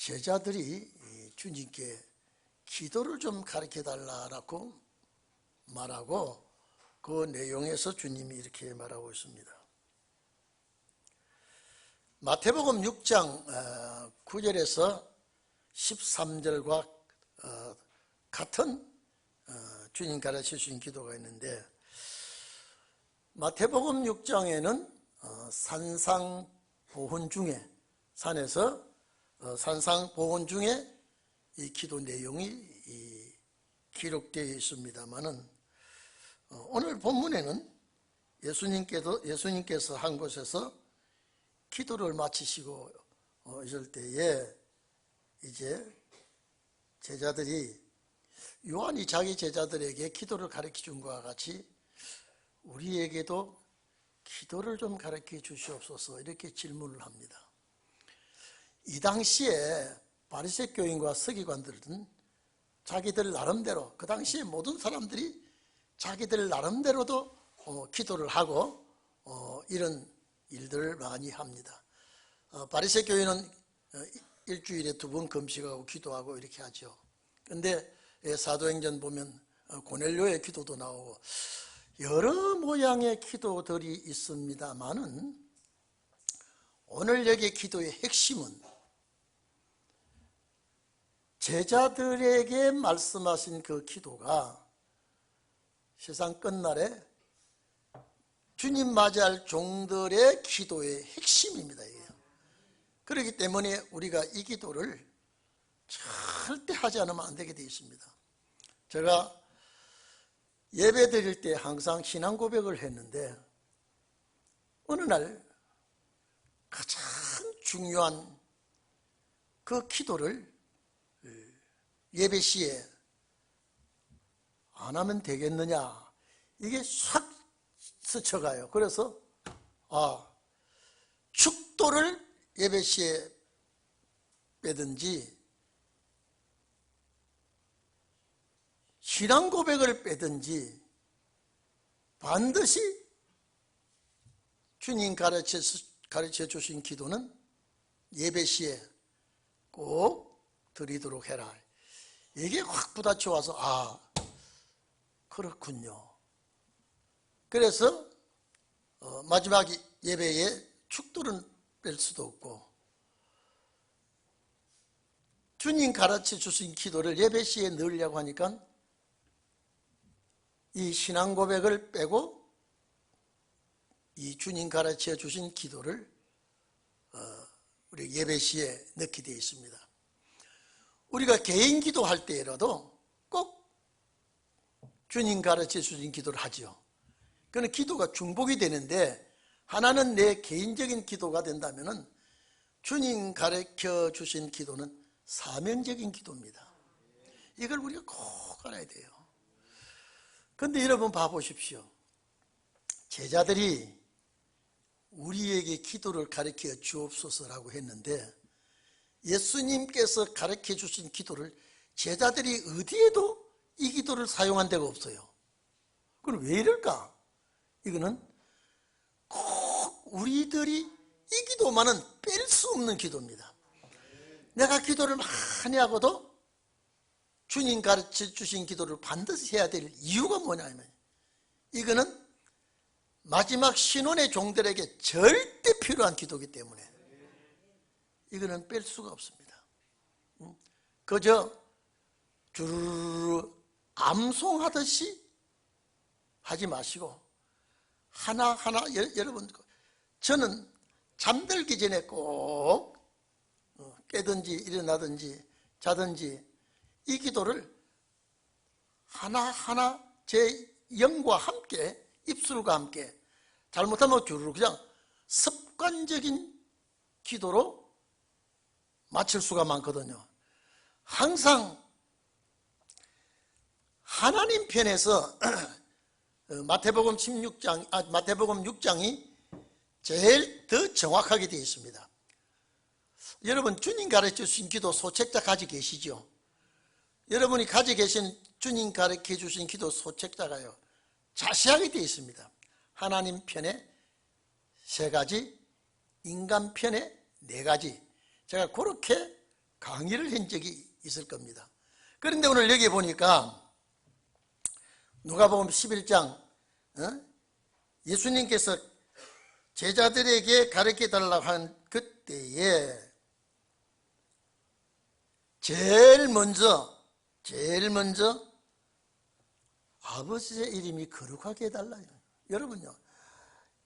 제자들이 주님께 기도를 좀 가르쳐 달라고 말하고 그 내용에서 주님이 이렇게 말하고 있습니다. 마태복음 6장 9절에서 13절과 같은 주님 가르쳐 주신 기도가 있는데, 마태복음 6장에는 산상보훈 중에, 산에서 산상보훈 중에 이 기도 내용이 기록되어 있습니다만은, 오늘 본문에는 예수님께서 한 곳에서 기도를 마치시고 있을 때에 이제 제자들이, 요한이 자기 제자들에게 기도를 가르쳐 준 것과 같이 우리에게도 기도를 좀 가르쳐 주시옵소서 이렇게 질문을 합니다. 이 당시에 바리새교인과 서기관들은 자기들 나름대로, 그 당시에 모든 사람들이 자기들 나름대로도 기도를 하고 이런 일들을 많이 합니다. 바리새교인은 일주일에 2번 금식하고 기도하고 이렇게 하죠. 근데 사도행전 보면 고넬료의 기도도 나오고 여러 모양의 기도들이 있습니다만은, 오늘 여기 기도의 핵심은 제자들에게 말씀하신 그 기도가 세상 끝날에 주님 맞이할 종들의 기도의 핵심입니다. 그렇기 때문에 우리가 이 기도를 절대 하지 않으면 안 되게 되어 있습니다. 제가 예배 드릴 때 항상 신앙 고백을 했는데, 어느 날 가장 중요한 그 기도를 예배 시에 안 하면 되겠느냐, 이게 싹 스쳐가요. 그래서 축도를 예배 시에 빼든지 신앙 고백을 빼든지 반드시 주님 가르쳐 주신 기도는 예배 시에 꼭 드리도록 해라. 이게 확 부딪혀 와서 그렇군요. 그래서 마지막 예배에 축도는 뺄 수도 없고, 주님 가르쳐 주신 기도를 예배 시에 넣으려고 하니까 이 신앙 고백을 빼고 이 주님 가르쳐 주신 기도를 우리 예배 시에 넣게 되어 있습니다. 우리가 개인 기도할 때라도 꼭 주님 가르쳐 주신 기도를 하죠. 그는 기도가 중복이 되는데, 하나는 내 개인적인 기도가 된다면 주님 가르쳐 주신 기도는 사명적인 기도입니다. 이걸 우리가 꼭 알아야 돼요. 그런데 여러분 봐보십시오. 제자들이 우리에게 기도를 가르쳐 주옵소서라고 했는데, 예수님께서 가르쳐 주신 기도를 제자들이 어디에도 이 기도를 사용한 데가 없어요. 그럼 왜 이럴까? 이거는 꼭 우리들이 이 기도만은 뺄 수 없는 기도입니다. 내가 기도를 많이 하고도 주님 가르쳐 주신 기도를 반드시 해야 될 이유가 뭐냐면, 이거는 마지막 신혼의 종들에게 절대 필요한 기도이기 때문에 이거는 뺄 수가 없습니다. 그저 주르르 암송하듯이 하지 마시고 하나하나, 여러분, 저는 잠들기 전에 꼭 깨든지 일어나든지 자든지 이 기도를 하나하나 제 영과 함께, 입술과 함께, 잘못하면 주르르 그냥 습관적인 기도로 마칠 수가 많거든요. 항상 하나님 편에서 마태복음 6장이 제일 더 정확하게 되어 있습니다. 여러분, 주님 가르쳐 주신 기도 소책자 가지고 계시죠? 여러분이 가지고 계신 주님 가르쳐 주신 기도 소책자가요, 자세하게 되어 있습니다. 하나님 편에 3가지, 인간 편에 4가지. 제가 그렇게 강의를 한 적이 있을 겁니다. 그런데 오늘 여기 보니까 누가복음 11장 예수님께서 제자들에게 가르쳐달라고 한 그때에 제일 먼저 아버지의 이름이 거룩하게 해달라요. 여러분요,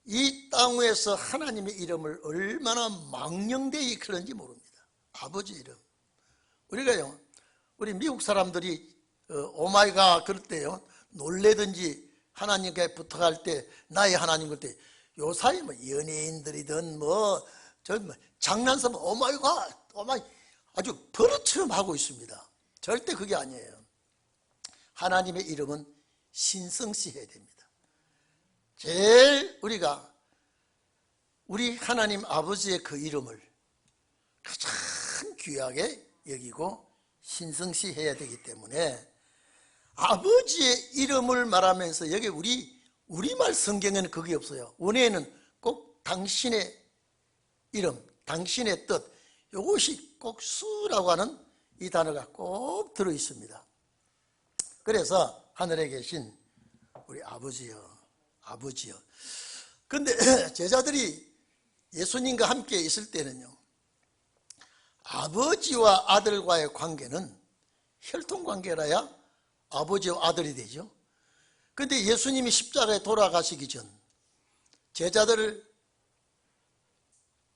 이 땅 위에서 하나님의 이름을 얼마나 망령되이 그런지 모릅니다. 아버지 이름. 우리가요, 우리 미국 사람들이 오마이갓 그럴 때요 놀래든지 하나님께 부탁할 때 나의 하나님 그럴 때 요사이 뭐 연예인들이든 장난삼아 오마이갓 오마이 아주 버릇처럼 하고 있습니다. 절대 그게 아니에요. 하나님의 이름은 신성시해야 됩니다. 제일 우리가 우리 하나님 아버지의 그 이름을 가장 귀하게 여기고 신성시해야 되기 때문에 아버지의 이름을 말하면서 여기 우리말 성경에는 그게 없어요. 원어에는 꼭 당신의 이름, 당신의 뜻, 이것이 꼭 수라고 하는 이 단어가 꼭 들어 있습니다. 그래서 하늘에 계신 우리 아버지여. 근데 제자들이 예수님과 함께 있을 때는요, 아버지와 아들과의 관계는 혈통관계라야 아버지와 아들이 되죠. 근데 예수님이 십자가에 돌아가시기 전 제자들을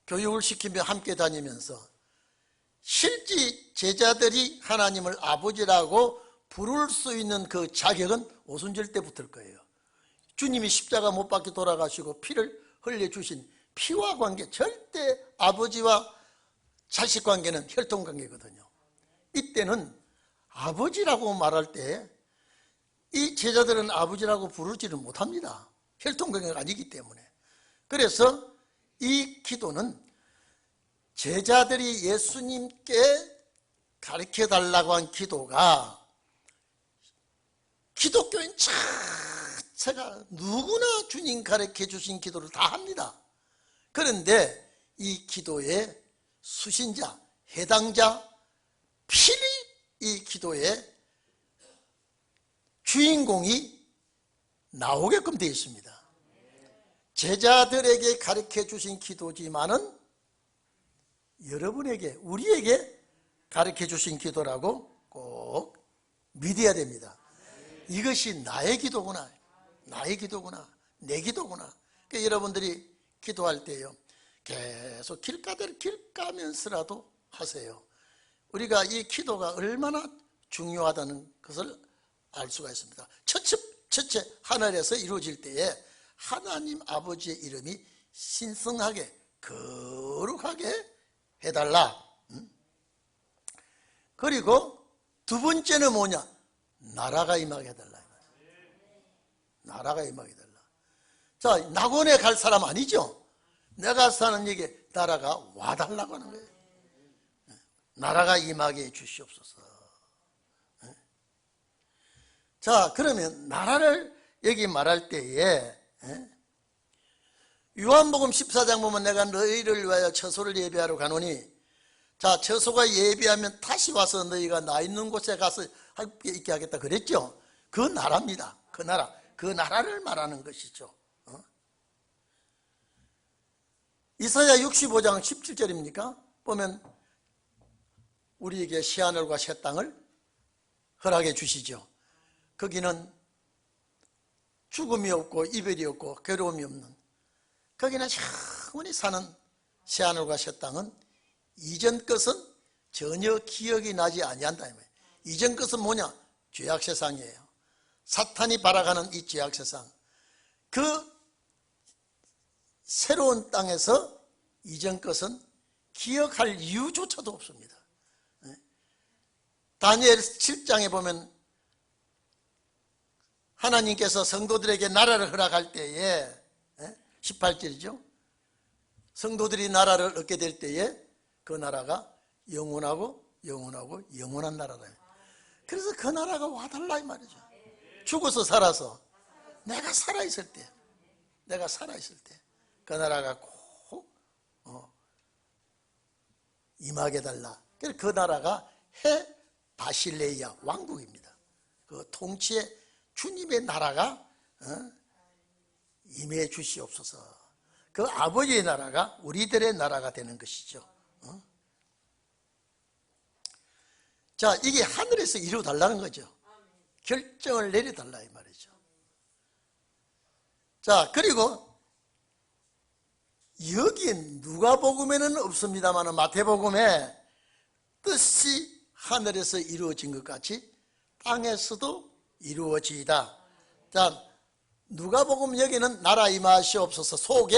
교육을 시키며 함께 다니면서 실제 제자들이 하나님을 아버지라고 부를 수 있는 그 자격은 오순절 때 붙을 거예요. 주님이 십자가 못 박혀 돌아가시고 피를 흘려주신 피와 관계, 절대 아버지와 자식 관계는 혈통관계거든요. 이때는 아버지라고 말할 때 이 제자들은 아버지라고 부르지를 못합니다. 혈통관계가 아니기 때문에. 그래서 이 기도는 제자들이 예수님께 가르쳐달라고 한 기도가 기독교인 자체가 누구나 주님 가르쳐 주신 기도를 다 합니다. 그런데 이 기도의 수신자, 해당자, 필히 이 기도의 주인공이 나오게끔 되어 있습니다. 제자들에게 가르쳐 주신 기도지만은 여러분에게, 우리에게 가르쳐 주신 기도라고 꼭 믿어야 됩니다. 이것이 나의 기도구나, 내 기도구나. 그러니까 여러분들이 기도할 때요, 계속 길 가면서라도 하세요. 우리가 이 기도가 얼마나 중요하다는 것을 알 수가 있습니다. 첫째 하늘에서 이루어질 때에 하나님 아버지의 이름이 신성하게 거룩하게 해달라. 그리고 두 번째는 뭐냐? 나라가 임하게 해달라. 나라가 임하게 해달라. 자, 낙원에 갈 사람 아니죠? 내가 사는 얘기 나라가 와달라고 하는 거예요. 나라가 임하게 해 주시옵소서. 자, 그러면 나라를 여기 말할 때에 요한복음 14장 보면 내가 너희를 위하여 처소를 예비하러 가노니, 자, 처소가 예비하면 다시 와서 너희가 나 있는 곳에 가서 함께 있게 하겠다 그랬죠. 그 나라입니다. 그 나라를 말하는 것이죠. 이사야 65장 17절입니까? 보면 우리에게 새하늘과 새 땅을 허락해 주시죠. 거기는 죽음이 없고 이별이 없고 괴로움이 없는, 거기는 영원히 사는 새하늘과 새 땅은 이전 것은 전혀 기억이 나지 아니한다. 이전 것은 뭐냐? 죄악세상이에요. 사탄이 발악하는 이 죄악세상, 그 새로운 땅에서 이전 것은 기억할 이유조차도 없습니다. 다니엘 7장에 보면 하나님께서 성도들에게 나라를 허락할 때에 18절이죠. 성도들이 나라를 얻게 될 때에 그 나라가 영원하고 영원한 나라다. 그래서 그 나라가 와달라 이 말이죠. 죽어서 살아서 내가 살아있을 때 그 나라가 꼭 임하게 달라. 그래서 그 나라가 해 바실레이아 왕국입니다. 그 통치에 주님의 나라가 임해 주시옵소서. 그 아버지의 나라가 우리들의 나라가 되는 것이죠. 자, 이게 하늘에서 이루어달라는 거죠. 결정을 내려달라 이 말이죠. 자, 그리고 여기에 누가복음에는 없습니다만 마태복음에 뜻이 하늘에서 이루어진 것 같이 땅에서도 이루어지이다. 자, 누가복음 여기는 나라 임하시옵소서 속에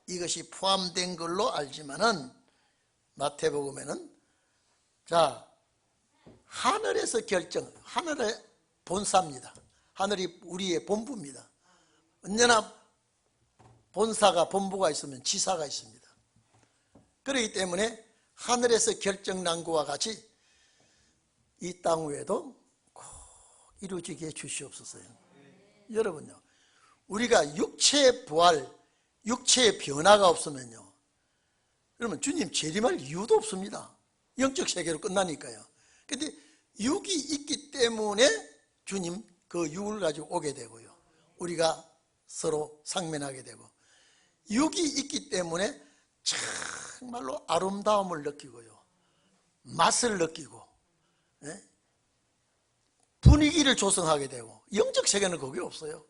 이것이 포함된 걸로 알지만은 마태복음에는 자, 하늘에서 결정, 하늘의 본사입니다. 하늘이 우리의 본부입니다. 언제나 본사가 본부가 있으면 지사가 있습니다. 그렇기 때문에 하늘에서 결정난 것과 같이 이 땅 위에도 꼭 이루어지게 해 주시옵소서요. 여러분요, 우리가 육체의 부활, 육체의 변화가 없으면요, 그러면 주님 재림할 이유도 없습니다. 영적 세계로 끝나니까요. 근데 육이 있기 때문에 주님 그 육을 가지고 오게 되고요, 우리가 서로 상면하게 되고, 육이 있기 때문에 정말로 아름다움을 느끼고요, 맛을 느끼고, 분위기를 조성하게 되고, 영적 세계는 그게 없어요.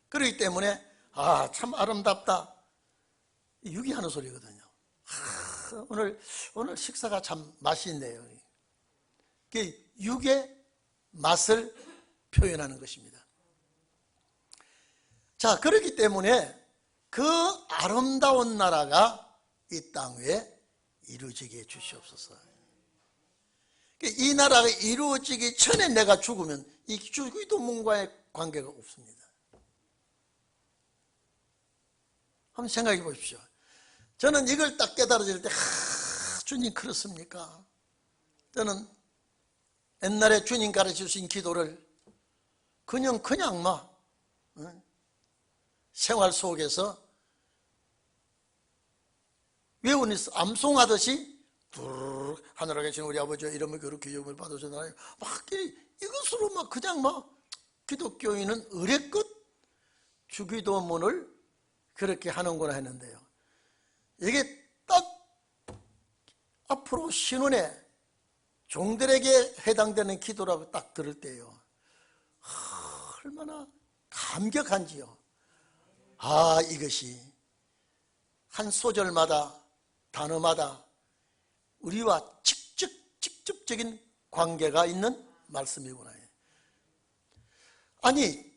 그렇기 때문에 아, 참 아름답다, 육이 하는 소리거든요. 오늘 식사가 참 맛있네요. 육의 맛을 표현하는 것입니다. 자, 그렇기 때문에 그 아름다운 나라가 이 땅 위에 이루어지게 해 주시옵소서. 이 나라가 이루어지기 전에 내가 죽으면 이 주기도문과의 관계가 없습니다. 한번 생각해 보십시오. 저는 이걸 딱 깨달아질 때 주님 그렇습니까? 저는 옛날에 주님 가르쳐주신 기도를 그냥 막 생활 속에서 외우니 암송하듯이 하늘에 계신 우리 아버지의 이름을 그렇게 기억을 받으셨나요? 막 이것으로 막 그냥 막 기독교인은 의례껏 주기도문을 그렇게 하는구나 했는데요, 이게 딱 앞으로 신혼에 종들에게 해당되는 기도라고 딱 들을 때요, 얼마나 감격한지요. 아, 이것이 한 소절마다 단어마다 우리와 직접적인 관계가 있는 말씀이구나. 아니,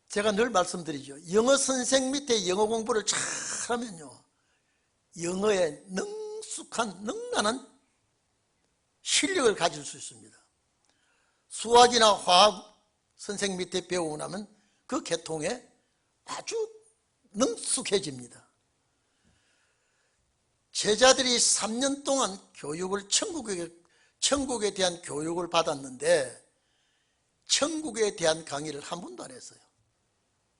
제가 늘 말씀드리죠. 영어 선생 밑에 영어 공부를 잘하면요, 영어에 능란한 실력을 가질 수 있습니다. 수학이나 화학 선생 밑에 배우고 나면 그 계통에 아주 능숙해집니다. 제자들이 3년 동안 교육을 천국에 대한 교육을 받았는데 천국에 대한 강의를 한 번도 안 했어요.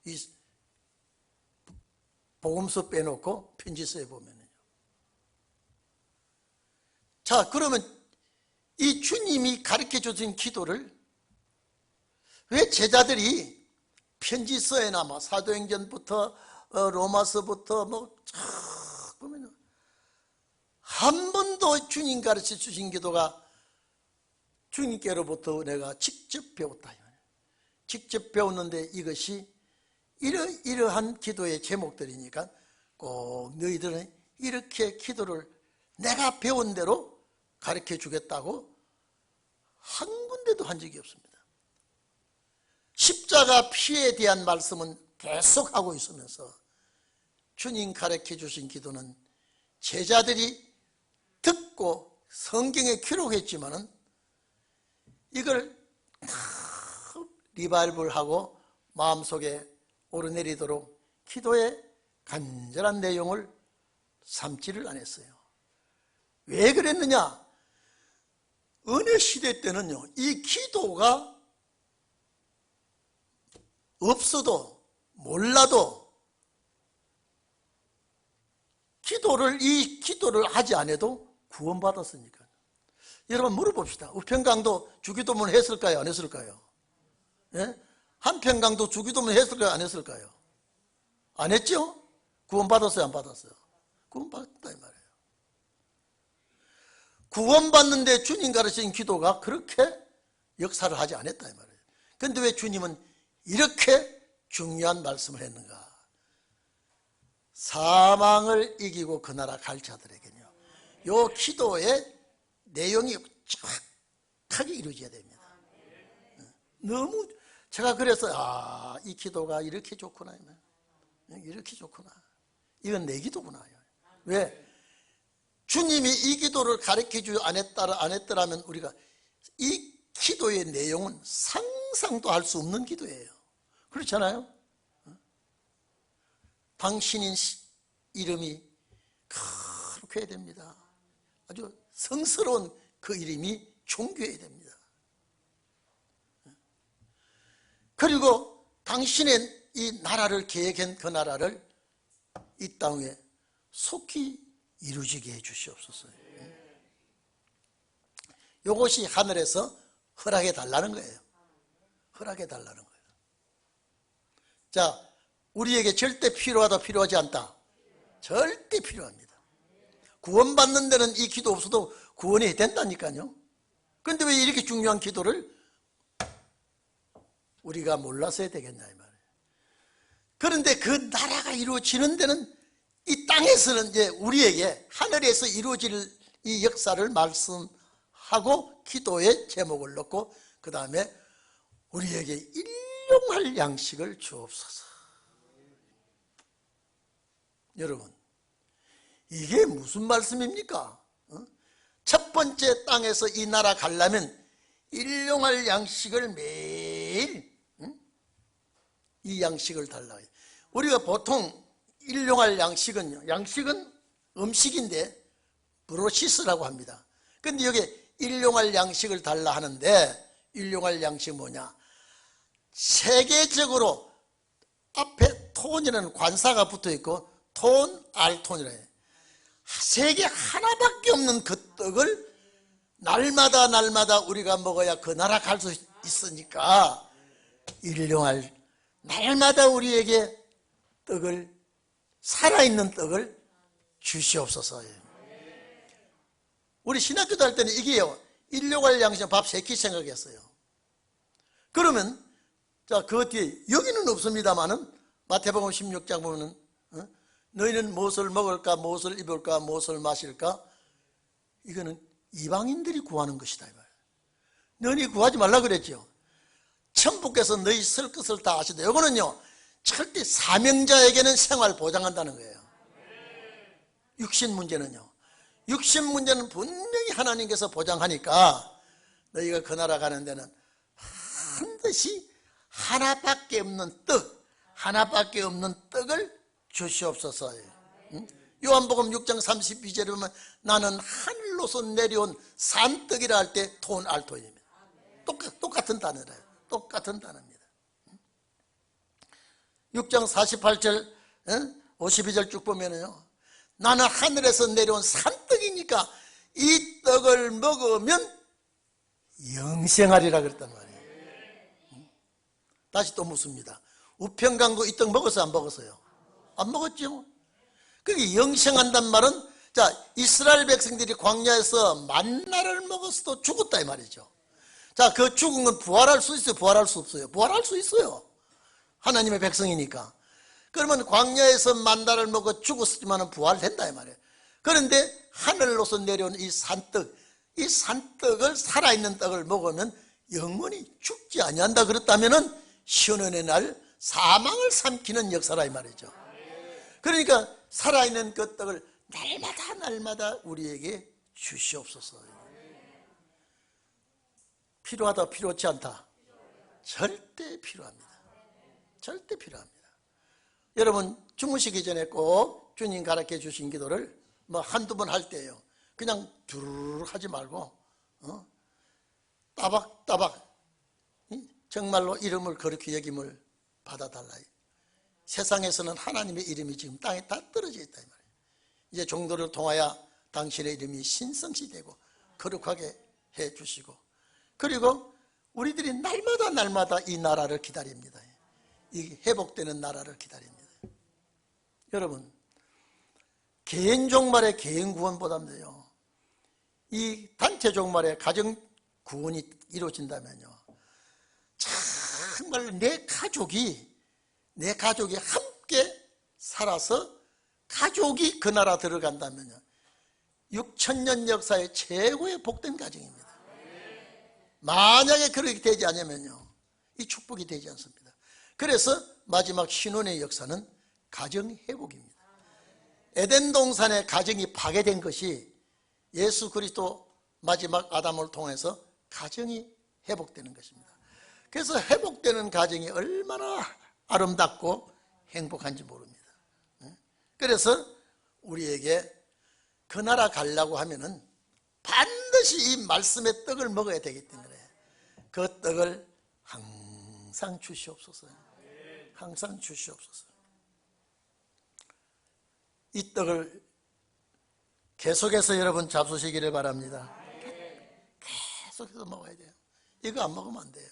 이 복음서 빼놓고 편지서에 보면요. 자, 그러면 이 주님이 가르쳐 주신 기도를 왜 제자들이 편지서에나 뭐 사도행전부터 로마서부터 뭐 보면 한 번도 주님 가르쳐 주신 기도가 주님께로부터 내가 직접 배웠다. 직접 배웠는데 이것이 이러한 기도의 제목들이니까 꼭 너희들은 이렇게 기도를 내가 배운 대로 가르쳐 주겠다고 한 군데도 한 적이 없습니다. 십자가 피에 대한 말씀은 계속하고 있으면서 주님 가르쳐 주신 기도는 제자들이 듣고 성경에 기록했지만은 이걸 리바이벌하고 마음속에 오르내리도록 기도의 간절한 내용을 삼지를 안 했어요. 왜 그랬느냐? 어느 시대 때는요, 이 기도가 없어도 몰라도 이 기도를 하지 않아도 구원받았으니까. 여러분 물어봅시다. 우편강도 주기도문 했을까요? 안 했을까요? 예? 한편강도 주기도문 했을까요? 안 했을까요? 안 했죠? 구원받았어요? 안 받았어요? 구원받았다 이 말이에요. 구원받는데 주님 가르친 기도가 그렇게 역사를 하지 않았다 이 말이에요. 그런데 왜 주님은 이렇게 중요한 말씀을 했는가? 사망을 이기고 그 나라 갈 자들에게는요, 요 기도의 내용이 정확하게 이루어져야 됩니다. 너무 제가 그래서 이 기도가 이렇게 좋구나, 이렇게 좋구나, 이건 내 기도구나. 왜? 주님이 이 기도를 가르쳐주지 않았더라면 우리가 이 기도의 내용은 상상도 할 수 없는 기도예요. 그렇잖아요? 당신인 이름이 거룩해야 됩니다. 아주 성스러운 그 이름이 존귀해야 됩니다. 그리고 당신의 이 나라를 계획한 그 나라를 이 땅에 속히 이루어지게 해 주시옵소서. 이것이 하늘에서 허락해 달라는 거예요. 허락해 달라는 거예요. 자, 우리에게 절대 필요하다, 필요하지 않다? 절대 필요합니다. 구원받는 데는 이 기도 없어도 구원이 된다니까요. 그런데 왜 이렇게 중요한 기도를 우리가 몰라서 해야 되겠냐 이 말이에요. 그런데 그 나라가 이루어지는 데는 이 땅에서는 이제 우리에게 하늘에서 이루어질 이 역사를 말씀하고 기도의 제목을 넣고 그 다음에 우리에게 일용할 양식을 주옵소서. 여러분, 이게 무슨 말씀입니까? 첫 번째 땅에서 이 나라 가려면 일용할 양식을 매일 이 양식을 달라. 우리가 보통 일용할 양식은요, 양식은 음식인데 브로시스라고 합니다. 근데 여기 일용할 양식을 달라 하는데, 일용할 양식이 뭐냐? 세계적으로 앞에 톤이라는 관사가 붙어 있고 톤, 알톤이라 해요. 세계 하나밖에 없는 그 떡을 날마다 우리가 먹어야 그 나라 갈 수 있으니까 일용할, 날마다 우리에게 떡을, 살아있는 떡을 주시옵소서. 우리 신학교도 할 때는 이게요, 일용할 양식, 밥 3끼 생각했어요. 그러면 자, 그 뒤에 여기는 없습니다만은 마태복음 16장 보면은 너희는 무엇을 먹을까, 무엇을 입을까, 무엇을 마실까? 이거는 이방인들이 구하는 것이다 이 말이에요. 너희 구하지 말라 그랬죠. 천부께서 너희 쓸 것을 다 아시다. 이거는요, 절대 사명자에게는 생활 보장한다는 거예요. 육신 문제는요, 육신 문제는 분명히 하나님께서 보장하니까 너희가 그 나라 가는 데는 반드시 하나밖에 없는 떡, 하나밖에 없는 떡을 주시옵소서. 요한복음 6장 32절에 보면 나는 하늘로서 내려온 산떡이라 할 때 톤 알토입니다. 똑같은 단어래요. 똑같은 단어입니다. 6장 48절 52절 쭉 보면요, 나는 하늘에서 내려온 산떡이니까 이 떡을 먹으면 영생하리라 그랬단 말이에요. 다시 또 묻습니다. 우편강도 이 떡 먹었어요, 안 먹었어요? 안 먹었죠. 그게 영생한단 말은, 자, 이스라엘 백성들이 광야에서 만나를 먹었어도 죽었다 이 말이죠. 자, 그 죽은 건 부활할 수 있어요, 부활할 수 없어요? 부활할 수 있어요. 하나님의 백성이니까. 그러면 광야에서 만나를 먹어 죽었지만 부활된다 이 말이에요. 그런데 하늘로서 내려온 이 산떡, 이 산떡을, 살아있는 떡을 먹으면 영원히 죽지 아니한다 그랬다면은 신원의 날 사망을 삼키는 역사라 이 말이죠. 그러니까 살아있는 그 떡을 날마다 우리에게 주시옵소서. 필요하다, 필요하지 않다? 절대 필요합니다. 절대 필요합니다. 여러분, 주무시기 전에 꼭 주님 가르쳐 주신 기도를 뭐 한두 번 할 때예요, 그냥 두루룩 하지 말고 따박따박 정말로 이름을 거룩히 여김을 받아달라. 세상에서는 하나님의 이름이 지금 땅에 다 떨어져 있다 이 말이에요. 이제 종도를 통하여 당신의 이름이 신성시 되고 거룩하게 해 주시고, 그리고 우리들이 날마다 날마다 이 나라를 기다립니다. 이 회복되는 나라를 기다립니다. 여러분, 개인 종말의 개인 구원보다는요, 이 단체 종말의 가정 구원이 이루어진다면요, 정말 내 가족이 함께 살아서 가족이 그 나라 들어간다면요, 6,000년 역사의 최고의 복된 가정입니다. 만약에 그렇게 되지 않으면요, 이 축복이 되지 않습니다. 그래서 마지막 신혼의 역사는 가정 회복입니다. 에덴 동산의 가정이 파괴된 것이 예수 그리스도 마지막 아담을 통해서 가정이 회복되는 것입니다. 그래서 회복되는 가정이 얼마나 아름답고 행복한지 모릅니다. 그래서 우리에게 그 나라 가려고 하면은 반드시 이 말씀의 떡을 먹어야 되기 때문에 그 떡을 항상 주시옵소서. 항상 주시옵소서. 이 떡을 계속해서 여러분 잡수시기를 바랍니다. 계속해서 먹어야 돼요. 이거 안 먹으면 안 돼요.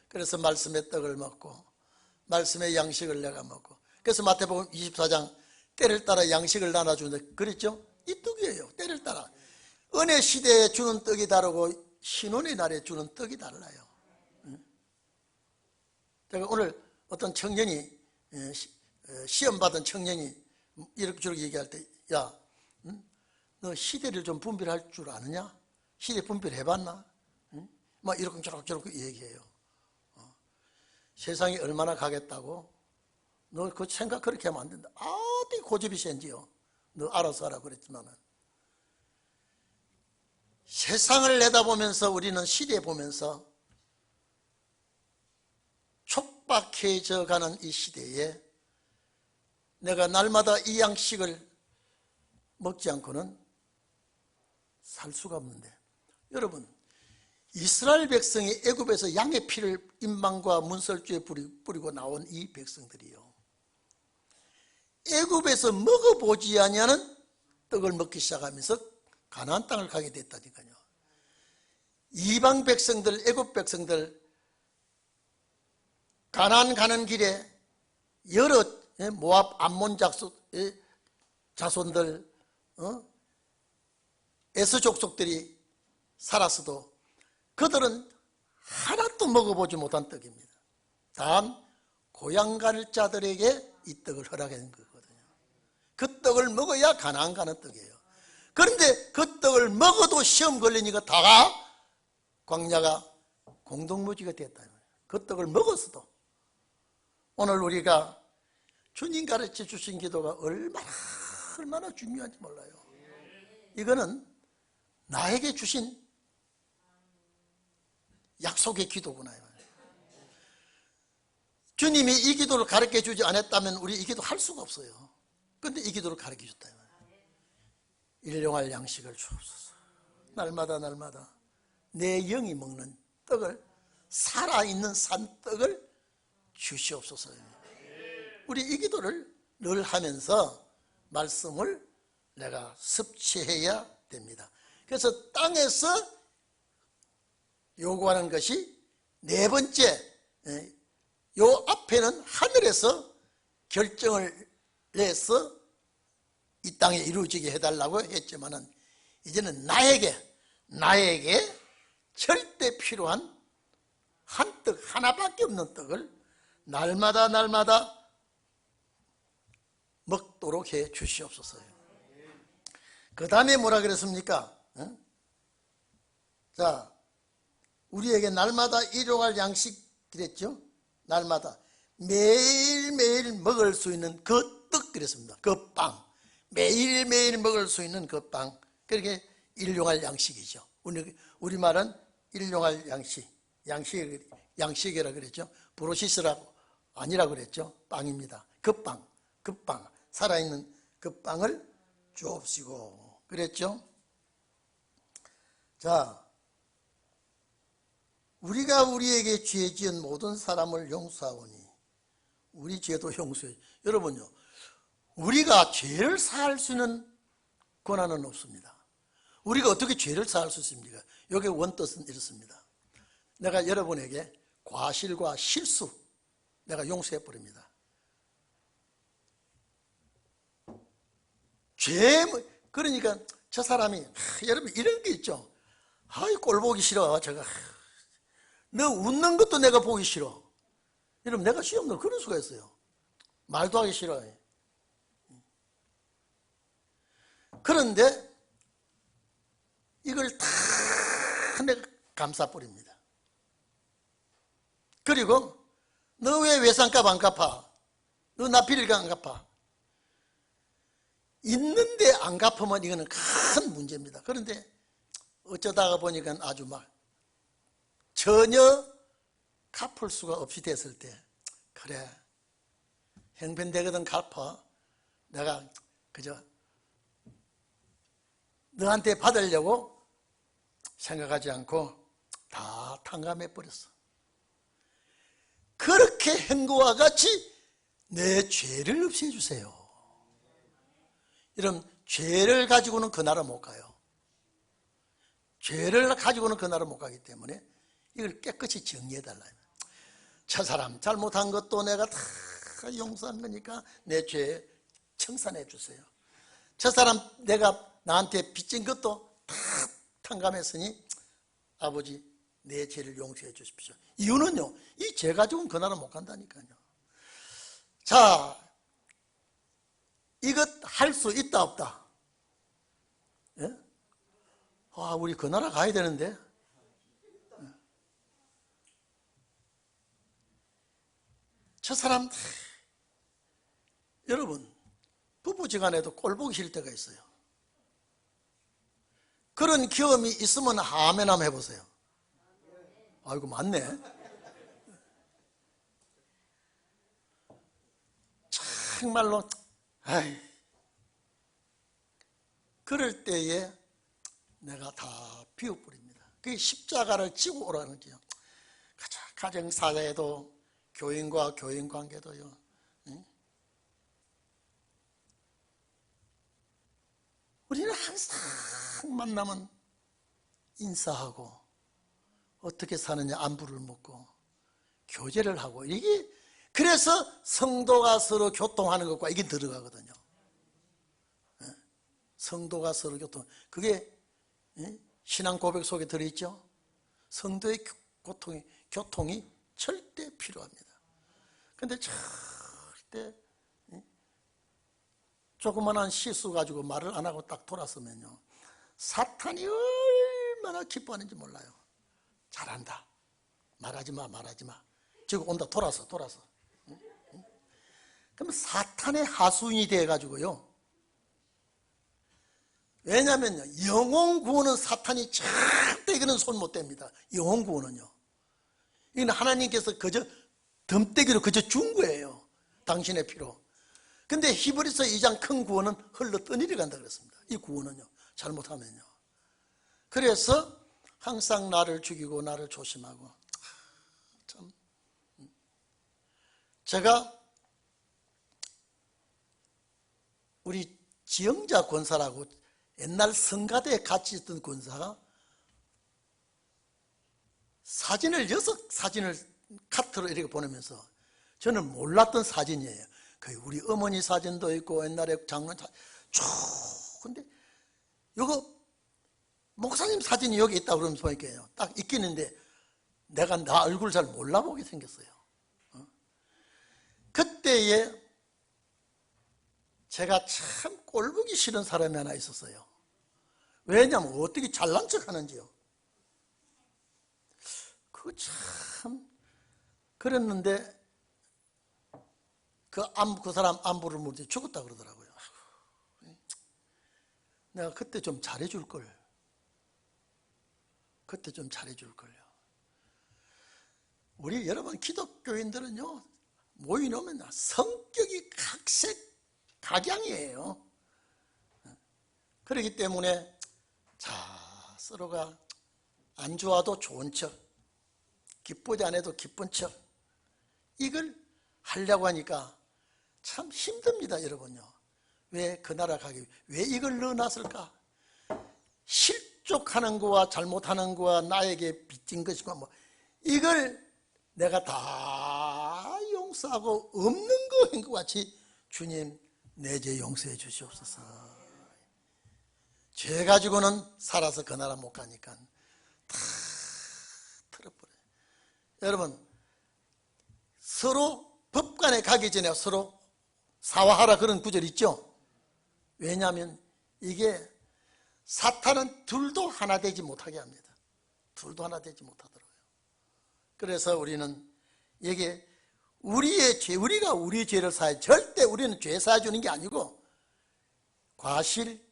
그래서 말씀의 떡을 먹고 말씀의 양식을 내가 먹고, 그래서 마태복음 24장 때를 따라 양식을 나눠주는데 그랬죠? 이 떡이에요. 때를 따라 은혜 시대에 주는 떡이 다르고 신혼의 날에 주는 떡이 달라요. 제가 오늘 어떤 청년이, 시험 받은 청년이 이렇게 저렇게 얘기할 때, 야, 너 시대를 좀 분별할 줄 아느냐? 시대 분별해봤나? 막 이렇게 저렇게 얘기해요. 세상이 얼마나 가겠다고? 너 그 생각 그렇게 하면 안 된다. 어디 고집이 센지요. 너 알아서 하라 그랬지만은, 세상을 내다보면서 우리는 시대 보면서 촉박해져 가는 이 시대에 내가 날마다 이 양식을 먹지 않고는 살 수가 없는데, 여러분, 이스라엘 백성이 애굽에서 양의 피를 인방과 문설주에 뿌리고 나온 이 백성들이요, 애굽에서 먹어보지 아니하는 떡을 먹기 시작하면서 가나안 땅을 가게 됐다니까요. 이방 백성들, 애굽 백성들, 가나안 가는 길에 여러 모압 암몬 자손들, 에서 족속들이 살았어도 그들은 하나도 먹어보지 못한 떡입니다. 단 고향 갈 자들에게 이 떡을 허락한 거거든요. 그 떡을 먹어야 가나안 가는 떡이에요. 그런데 그 떡을 먹어도 시험 걸리니까 다가 광야가 공동무지가 됐다. 그 떡을 먹었어도. 오늘 우리가 주님 가르쳐 주신 기도가 얼마나 중요한지 몰라요. 이거는 나에게 주신 약속의 기도구나. 주님이 이 기도를 가르쳐 주지 않았다면 우리 이 기도 할 수가 없어요. 그런데 이 기도를 가르쳐 줬다. 일용할 양식을 주옵소서. 날마다 내 영이 먹는 떡을, 살아있는 산떡을 주시옵소서. 우리 이 기도를 늘 하면서 말씀을 내가 섭취해야 됩니다. 그래서 땅에서 요구하는 것이 네 번째, 요 앞에는 하늘에서 결정을 내서 이 땅에 이루어지게 해달라고 했지만은, 이제는 나에게 절대 필요한 한 떡, 하나밖에 없는 떡을 날마다 먹도록 해 주시옵소서. 그 다음에 뭐라 그랬습니까? 자, 우리에게 날마다 일용할 양식 그랬죠? 날마다 매일매일 먹을 수 있는 그 떡 그랬습니다. 그 빵, 매일매일 먹을 수 있는 그 빵, 그렇게 일용할 양식이죠. 우리말은 일용할 양식이라 그랬죠. 브로시스라고 아니라 그랬죠. 빵입니다. 그 빵, 살아있는 그 빵을 주옵시고 그랬죠. 자, 우리가 우리에게 죄 지은 모든 사람을 용서하오니 우리 죄도 용서해. 여러분요, 우리가 죄를 사할 수 있는 권한은 없습니다. 우리가 어떻게 죄를 사할 수 있습니까? 여기 원뜻은 이렇습니다. 내가 여러분에게 과실과 실수 내가 용서해 버립니다. 죄, 그러니까 저 사람이 여러분 이런 게 있죠. 아이 꼴 보기 싫어. 제가 너 웃는 것도 내가 보기 싫어. 여러분 내가 시험도 그럴 수가 있어요. 말도 하기 싫어해. 그런데 이걸 다 내가 감싸버립니다. 그리고 너 왜 외상값 안 갚아? 너 나 빌리가 안 갚아? 있는데 안 갚으면 이거는 큰 문제입니다. 그런데 어쩌다가 보니까 아주 막 전혀 갚을 수가 없이 됐을 때, 그래 형편되거든 갚아. 내가 그저 너한테 받으려고 생각하지 않고 다 탕감해 버렸어. 그렇게 한 거와 같이 내 죄를 없애 주세요. 여러분 죄를 가지고는 그 나라 못 가요. 죄를 가지고는 그 나라 못 가기 때문에 이걸 깨끗이 정리해달라. 저 사람 잘못한 것도 내가 다 용서한 거니까 내 죄 청산해 주세요. 저 사람 내가 나한테 빚진 것도 다 탕감했으니 아버지 내 죄를 용서해 주십시오. 이유는요, 이 죄 가지고는 그 나라 못 간다니까요. 자, 이것 할 수 있다 없다? 예? 아, 우리 그 나라 가야 되는데. 저 사람, 여러분 부부지간에도 꼴보기 싫을 때가 있어요. 그런 경험이 있으면 아멘 한번 해보세요. 아이고 맞네. 정말로 아이, 그럴 때에 내가 다 비워버립니다. 그게 십자가를 지고 오라는 거죠. 가정사회에도 교인과 교인관계도요. 우리는 항상 만나면 인사하고 어떻게 사느냐 안부를 묻고 교제를 하고, 이게 그래서 성도가 서로 교통하는 것과 이게 들어가거든요. 성도가 서로 교통, 그게 신앙 고백 속에 들어있죠. 성도의 교통이 절대 필요합니다. 근데 절대 조그만한 실수 가지고 말을 안 하고 딱 돌았으면요, 사탄이 얼마나 기뻐하는지 몰라요. 잘한다, 말하지 마, 말하지 마. 지금 온다, 돌아서. 그럼 사탄의 하수인이 돼가지고요. 왜냐면요, 영혼 구원은 사탄이 절대 이거는 손 못 댑니다. 영혼 구원은요. 이건 하나님께서 그저 덤대기로 그저 준 거예요. 당신의 피로. 근데 히브리서 2장 큰 구원은 흘러 떠내려 간다 그랬습니다. 이 구원은요, 잘못하면요. 그래서 항상 나를 죽이고 나를 조심하고. 참, 제가 우리 지영자 권사라고 옛날 성가대에 같이 있던 권사가 사진을 6사진을 카트로 이렇게 보내면서, 저는 몰랐던 사진이에요. 우리 어머니 사진도 있고 옛날에 장로님 사진 쭉, 근데 이거 목사님 사진이 여기 있다 그러면서 보니까요, 딱 있기는데 내가 나 얼굴 잘 몰라보게 생겼어요. 그때에 제가 참 꼴보기 싫은 사람이 하나 있었어요. 왜냐하면 어떻게 잘난 척 하는지요. 그거 참 그랬는데 그 사람 안부를 물더니 죽었다 그러더라고요. 내가 그때 좀 잘해줄 걸. 그때 좀 잘해줄 걸요. 우리 여러분 기독교인들은요, 모이놓으면 성격이 각색 각양이에요. 그렇기 때문에 자, 서로가 안 좋아도 좋은 척, 기쁘지 않아도 기쁜 척, 이걸 하려고 하니까 참 힘듭니다, 여러분요. 왜 그 나라 가기, 왜 이걸 넣어놨을까? 실족하는 거와 잘못하는 거와 나에게 빚진 것이고 뭐 이걸 내가 다 용서하고 없는 거인 것 같이 주님 내 죄 용서해 주시옵소서. 죄 가지고는 살아서 그 나라 못 가니까 다 틀어버려요. 여러분 서로 법관에 가기 전에 서로 사화하라 그런 구절 있죠. 왜냐하면 이게 사탄은 둘도 하나 되지 못하게 합니다. 둘도 하나 되지 못하더라고요. 그래서 우리는 이게 우리의 죄, 우리가 우리 죄를 사해 절대 우리는 죄 사해주는 게 아니고 과실,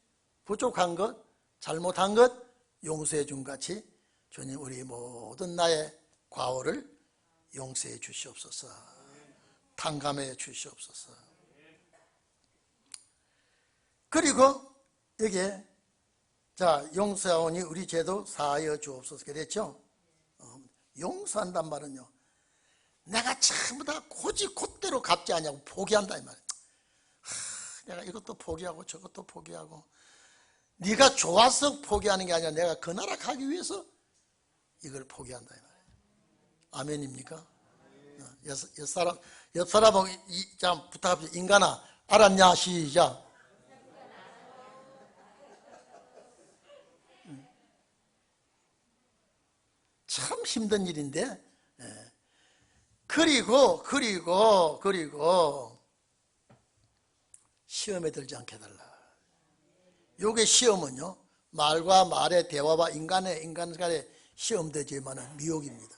부족한 것, 잘못한 것 용서해 준 같이 주님 우리 모든 나의 과오를 용서해 주시옵소서. 탕감해 주시옵소서. 그리고 여기에 자 용서하오니 우리 죄도 사하여 주옵소서 그랬죠. 용서한단 말은요 내가 전부 다 곧대로 갚지 않냐고 포기한다 이 말이에요. 내가 이것도 포기하고 저것도 포기하고 네가 좋아서 포기하는 게 아니라 내가 그 나라 가기 위해서 이걸 포기한다 이 말이에요. 아멘입니까? 옆 사람하고 자 부탁합니다. 인간아 알았냐? 시작. 참 힘든 일인데 그리고 시험에 들지 않게 해달라. 요게 시험은요 말과 말의 대화와 인간 간의 시험 되지만은 미혹입니다.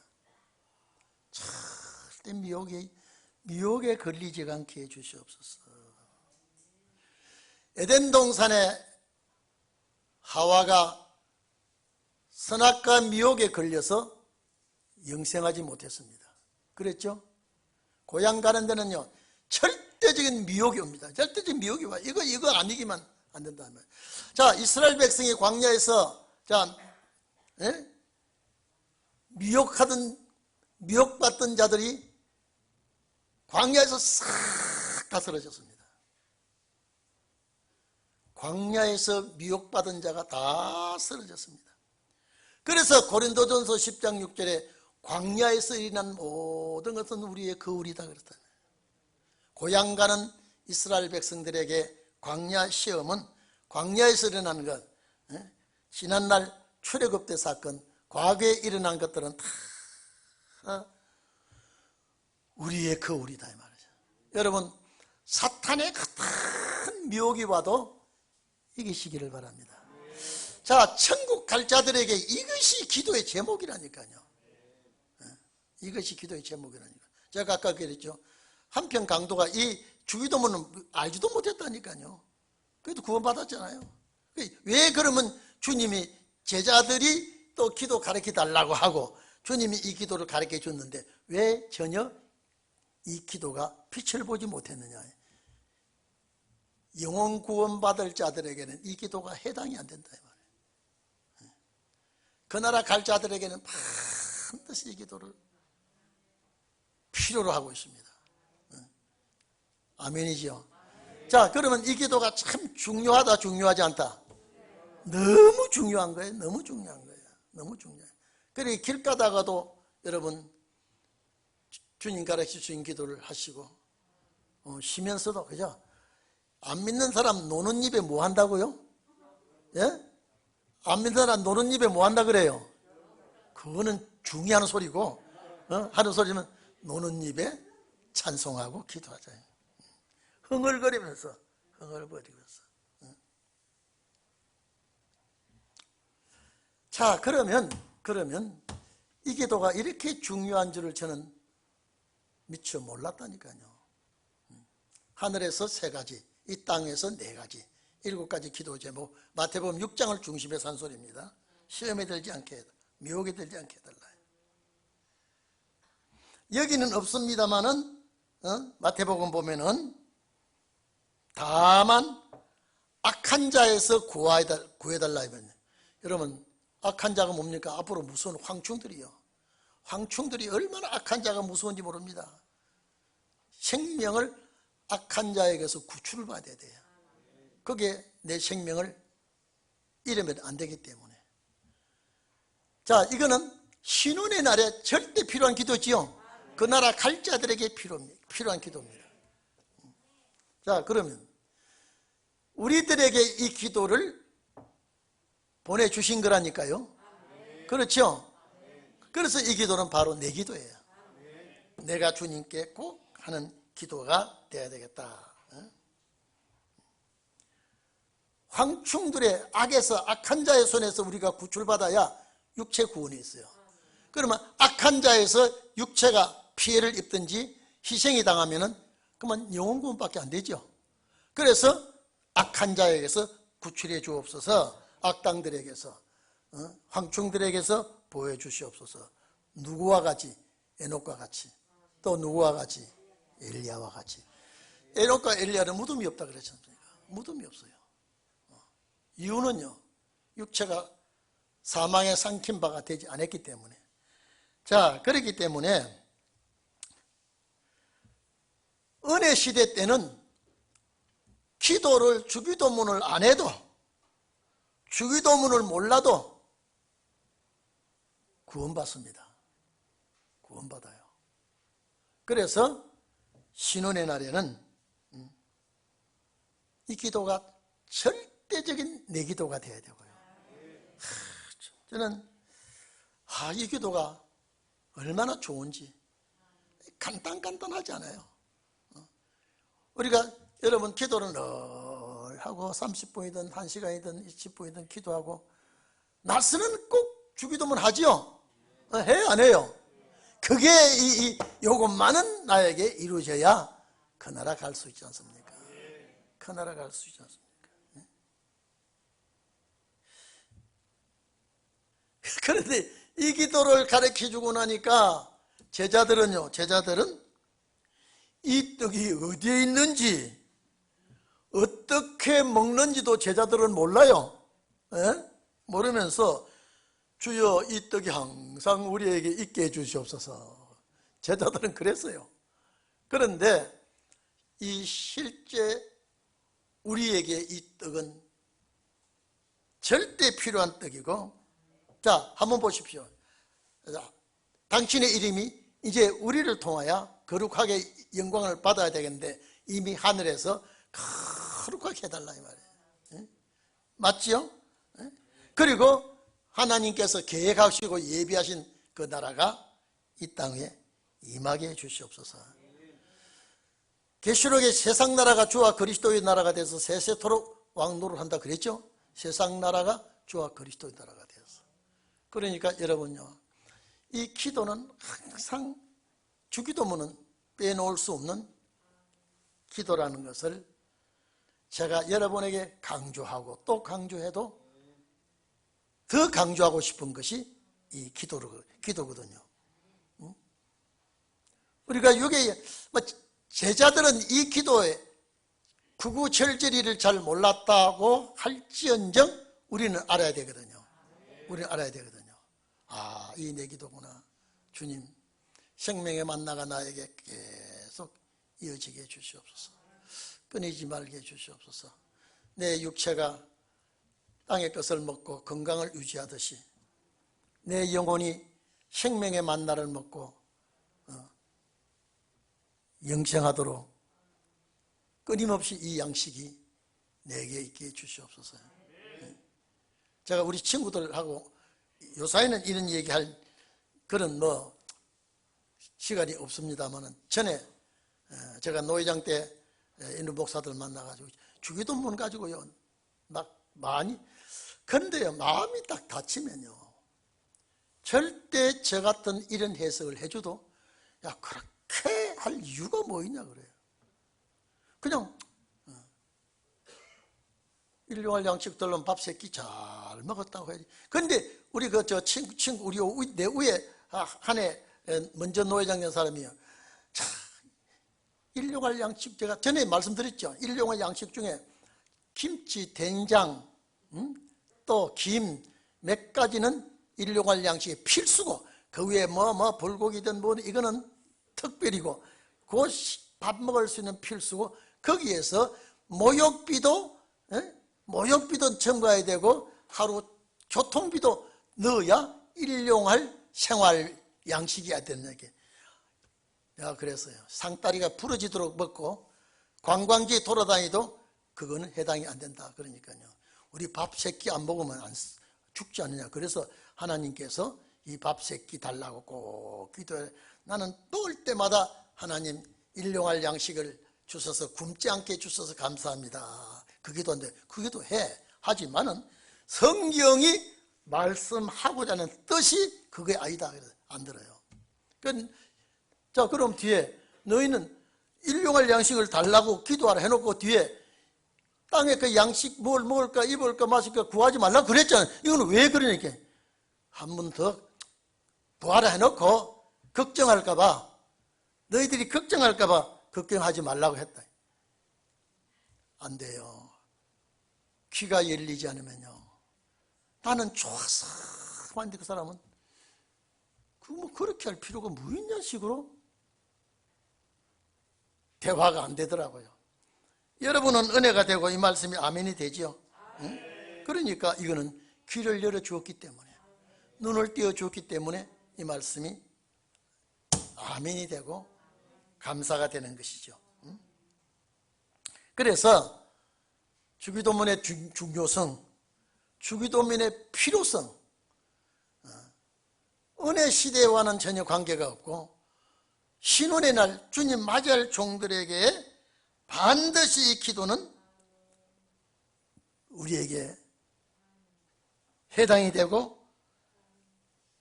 절대 미혹에 걸리지 않게 해주시옵소서. 에덴 동산에 하와가 선악과 미혹에 걸려서 영생하지 못했습니다. 그랬죠? 고향 가는 데는요 절대적인 미혹이 옵니다. 절대적인 미혹이 와요. 이거 아니기만 안 된다. 자 이스라엘 백성이 광야에서 자 미혹받던 자들이 광야에서 싹 다 쓰러졌습니다. 광야에서 미혹받은 자가 다 쓰러졌습니다. 그래서 고린도전서 10장 6절에 광야에서 일어난 모든 것은 우리의 거울이다 그랬다. 고향 가는 이스라엘 백성들에게 광야 시험은 광야에서 일어나는 것, 지난날 출애굽대 사건, 과거에 일어난 것들은 다 우리의 거울이다 이 말이죠. 여러분 사탄의 같은 미혹이 와도 이기시기를 바랍니다. 자 천국 갈 자들에게 이것이 기도의 제목이라니까요. 이것이 기도의 제목이라니까. 제가 아까 그랬죠. 한편 강도가 이 주기도문은 알지도 못했다니까요. 그래도 구원받았잖아요. 왜 그러면 주님이 제자들이 또 기도 가르쳐 달라고 하고 주님이 이 기도를 가르쳐 줬는데 왜 전혀 이 기도가 빛을 보지 못했느냐. 영혼 구원받을 자들에게는 이 기도가 해당이 안 된다 이 말이에요. 그 나라 갈 자들에게는 반드시 이 기도를 필요로 하고 있습니다. 아멘이지요. 자 그러면 이 기도가 참 중요하다 중요하지 않다? 너무 중요한 거예요. 너무 중요한 거예요. 너무 중요해요. 그래 길 가다가도 여러분 주님 가르쳐 주신 기도를 하시고 쉬면서도 그죠? 안 믿는 사람 노는 입에 뭐 한다고요? 예? 안 믿는 사람 노는 입에 뭐 한다 그래요? 그거는 중요한 소리고 하는 소리면 노는 입에 찬송하고 기도하자. 흥얼거리면서 자 그러면 이 기도가 이렇게 중요한 줄을 저는 미처 몰랐다니까요. 하늘에서 3가지, 이 땅에서 4가지, 7가지 기도 제목, 마태복음 6장을 중심에서 한 소리입니다. 시험에 들지 않게 해달라, 미혹에 들지 않게 해달라. 여기는 없습니다만은 마태복음 보면은 다만 악한 자에서 구해달라 이거든요. 여러분 악한 자가 뭡니까? 앞으로 무서운 황충들이요. 황충들이 얼마나 악한 자가 무서운지 모릅니다. 생명을 악한 자에게서 구출을 받아야 돼요. 거기에 내 생명을 이러면 안 되기 때문에. 자, 이거는 신혼의 날에 절대 필요한 기도지요. 그 나라 갈 자들에게 필요한 기도입니다. 자, 그러면 우리들에게 이 기도를 보내주신 거라니까요. 그렇죠? 그래서 이 기도는 바로 내 기도예요. 내가 주님께 꼭 하는 기도가 되어야 되겠다. 황충들의 악에서, 악한 자의 손에서 우리가 구출받아야 육체 구원이 있어요. 그러면 악한 자에서 육체가 피해를 입든지 희생이 당하면은 그만 영혼 구원밖에 안 되죠. 그래서 악한 자에게서 구출해 주옵소서. 악당들에게서, 황충들에게서 보호해 주시옵소서. 누구와 같이? 에녹과 같이. 또 누구와 같이? 엘리야와 같이. 에녹과 엘리야는 무덤이 없다 그랬지 않습니까? 무덤이 없어요. 이유는요, 육체가 사망에 삼킨 바가 되지 않았기 때문에. 자, 그렇기 때문에 은혜 시대 때는 기도를, 주기도문을 안 해도, 주기도문을 몰라도 구원받습니다. 구원받아요. 그래서 신혼의 날에는 이 기도가 절대적인 내 기도가 되어야 되고요. 저는 이 기도가 얼마나 좋은지. 간단하지 않아요. 우리가 여러분 기도를 늘 하고 30분이든 1시간이든 20분이든 기도하고 낮에는 꼭 주기도문 하지요. 해요, 안 해요? 그게 요것만은 나에게 이루어져야 그 나라 갈 수 있지 않습니까? 그 나라 갈 수 있지 않습니까? 그런데 이 기도를 가르쳐주고 나니까 제자들은 이 떡이 어디에 있는지, 어떻게 먹는지도 제자들은 몰라요. 모르면서 주여 이 떡이 항상 우리에게 있게 해주시옵소서. 제자들은 그랬어요. 그런데 이 실제 우리에게 이 떡은 절대 필요한 떡이고, 자, 한번 보십시오. 자, 당신의 이름이 이제 우리를 통하여 거룩하게 영광을 받아야 되겠는데 이미 하늘에서 거룩하게 해달라 이 말이에요. 맞지요? 그리고 하나님께서 계획하시고 예비하신 그 나라가 이 땅에 임하게 해 주시옵소서. 계시록에 세상 나라가 주와 그리스도의 나라가 돼서 세세토록 왕노를 한다 그랬죠? 세상 나라가 주와 그리스도의 나라가 되어서. 그러니까 여러분요, 이 기도는 항상, 주기도문은 빼놓을 수 없는 기도라는 것을 제가 여러분에게 강조하고 또 강조해도 더 강조하고 싶은 것이 이 기도거든요. 우리가 이게 제자들은 이 기도에 구구절절이를 잘 몰랐다고 할지언정 우리는 알아야 되거든요. 우리는 알아야 되거든요. 이 내 기도구나. 주님, 생명의 만나가 나에게 계속 이어지게 해주시옵소서. 끊이지 말게 해주시옵소서. 내 육체가 땅의 것을 먹고 건강을 유지하듯이 내 영혼이 생명의 만나를 먹고 영생하도록 끊임없이 이 양식이 내게 있게 해주시옵소서. 제가 우리 친구들하고 요사이는 이런 얘기할 그런 시간이 없습니다만은, 전에 제가 노회장 때 있는 목사들 만나가지고 주기도문 가지고요 막 많이, 그런데요 마음이 딱 다치면요 절대 저 같은 이런 해석을 해줘도 야 그렇게 할 이유가 뭐 있냐 그래요. 그냥 일용할 양식들로 밥 세 끼 잘 먹었다고 해야지. 그런데 우리 친구 우리 내 위에 한 해 먼저 노회장 된 사람이요. 자, 일용할 양식, 제가 전에 말씀드렸죠. 일용할 양식 중에 김치, 된장, 또 김 몇 가지는 일용할 양식이 필수고, 그 위에 불고기든 이거는 특별히고, 그 밥 먹을 수 있는 필수고, 거기에서 모욕비도 첨부해야 되고, 하루 교통비도 넣어야 일용할 생활 양식이어야 되는 얘기. 내가 그랬어요. 상다리가 부러지도록 먹고 관광지에 돌아다니도 그거는 해당이 안 된다. 그러니까요. 우리 밥 세 끼 안 먹으면 죽지 않느냐. 그래서 하나님께서 이 밥 세 끼 달라고 꼭 기도해. 나는 또 올 때마다 하나님 일용할 양식을 주셔서 굶지 않게 주셔서 감사합니다. 그 기도인데 그 기도 하지만은 성경이 말씀하고자 하는 뜻이 그게 아니다. 그래서 안 들어요. 자, 그럼 뒤에 너희는 일용할 양식을 달라고 기도하라 해놓고 뒤에 땅에 그 양식 뭘 먹을까 입을까 마실까 구하지 말라 그랬잖아요. 이거는 왜 그러니까 한 번 더 구하라 해놓고 걱정할까봐, 너희들이 걱정할까봐 걱정하지 말라고 했다. 안 돼요. 귀가 열리지 않으면요. 나는 좋아서 하는데 그 사람은 그렇게 할 필요가 뭐 있냐 식으로 대화가 안 되더라고요. 여러분은 은혜가 되고 이 말씀이 아멘이 되죠. 응? 그러니까 이거는 귀를 열어주었기 때문에, 눈을 띄워주었기 때문에 이 말씀이 아멘이 되고 감사가 되는 것이죠. 응? 그래서 주기도문의 중요성, 주기도문의 필요성, 은혜 시대와는 전혀 관계가 없고 신혼의 날 주님 맞이할 종들에게 반드시 이 기도는 우리에게 해당이 되고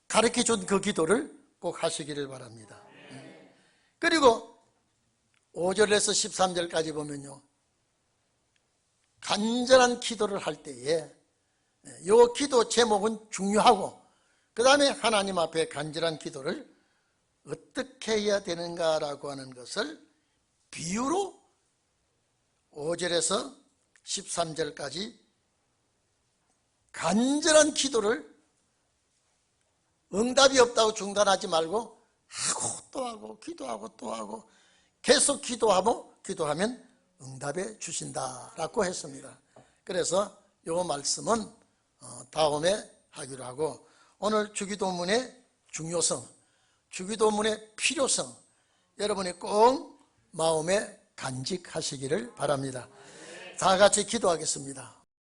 가르쳐준 그 기도를 꼭 하시기를 바랍니다. 그리고 5절에서 13절까지 보면요, 간절한 기도를 할 때에 이 기도 제목은 중요하고 그 다음에 하나님 앞에 간절한 기도를 어떻게 해야 되는가라고 하는 것을 비유로 5절에서 13절까지 간절한 기도를 응답이 없다고 중단하지 말고 하고 또 하고 기도하고 또 하고 계속 기도하면 응답해 주신다라고 했습니다. 그래서 이 말씀은 다음에 하기로 하고, 오늘 주기도문의 중요성, 주기도문의 필요성 여러분이 꼭 마음에 간직하시기를 바랍니다. 다 같이 기도하겠습니다.